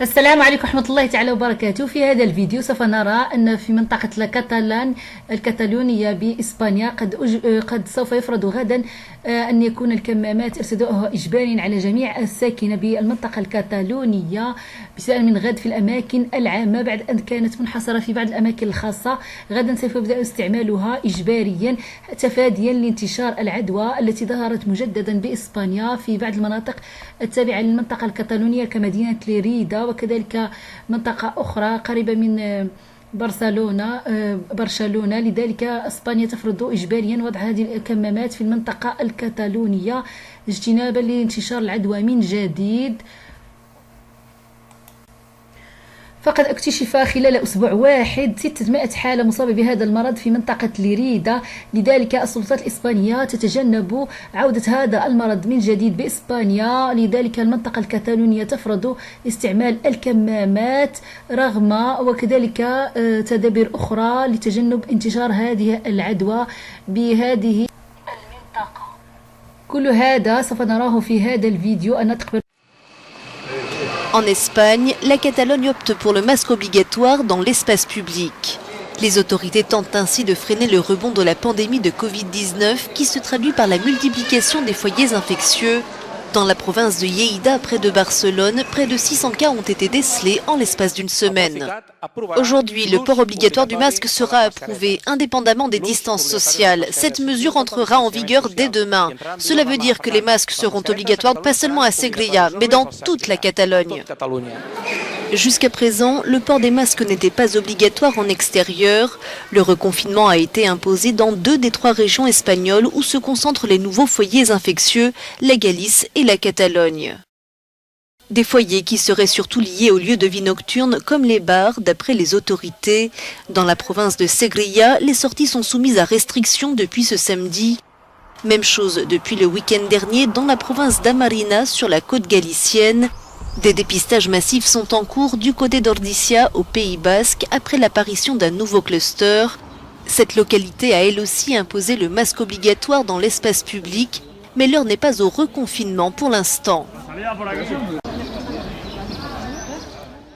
السلام عليكم ورحمة الله تعالى وبركاته. في هذا الفيديو سوف نرى أن في منطقة الكتالونية بإسبانيا قد سوف يفرض غدا أن يكون الكمامات ارتداؤها إجباري على جميع الساكنة بالمنطقة الكتالونية ابتداء من غد في الأماكن العامة، بعد أن كانت منحصرة في بعض الأماكن الخاصة. غدا سوف يبدأ استعمالها إجباريا تفاديا لانتشار العدوى التي ظهرت مجددا بإسبانيا في بعض المناطق التابعة للمنطقة الكتالونية كمدينة ليريدا، وكذلك منطقة أخرى قريبة من برشلونة. لذلك اسبانيا تفرض اجباريا وضع هذه الكمامات في المنطقة الكتالونية اجتنابا لانتشار العدوى من جديد. فقد اكتشف خلال أسبوع واحد 600 حالة مصابة بهذا المرض في منطقة ليريدا. لذلك السلطات الإسبانية تتجنب عودة هذا المرض من جديد بإسبانيا. لذلك المنطقة الكتالونية تفرض استعمال الكمامات رغم وكذلك تدابير أخرى لتجنب انتشار هذه العدوى بهذه المنطقة. كل هذا سوف نراه في هذا الفيديو. النطق. En Espagne, la Catalogne opte pour le masque obligatoire dans l'espace public. Les autorités tentent ainsi de freiner le rebond de la pandémie de Covid-19 qui se traduit par la multiplication des foyers infectieux. Dans la province de Lleida, près de Barcelone, près de 600 cas ont été décelés en l'espace d'une semaine. Aujourd'hui, le port obligatoire du masque sera approuvé, indépendamment des distances sociales. Cette mesure entrera en vigueur dès demain. Cela veut dire que les masques seront obligatoires pas seulement à Segrià, mais dans toute la Catalogne. Jusqu'à présent, le port des masques n'était pas obligatoire en extérieur. Le reconfinement a été imposé dans 2 des 3 régions espagnoles où se concentrent les nouveaux foyers infectieux, la Galice et la Catalogne. Des foyers qui seraient surtout liés aux lieux de vie nocturnes comme les bars, d'après les autorités. Dans la province de Segrià, les sorties sont soumises à restrictions depuis ce samedi. Même chose depuis le week-end dernier dans la province d'Amarina sur la côte galicienne. Des dépistages massifs sont en cours du côté d'Ordizia au Pays Basque après l'apparition d'un nouveau cluster. Cette localité a elle aussi imposé le masque obligatoire dans l'espace public, mais l'heure n'est pas au reconfinement pour l'instant.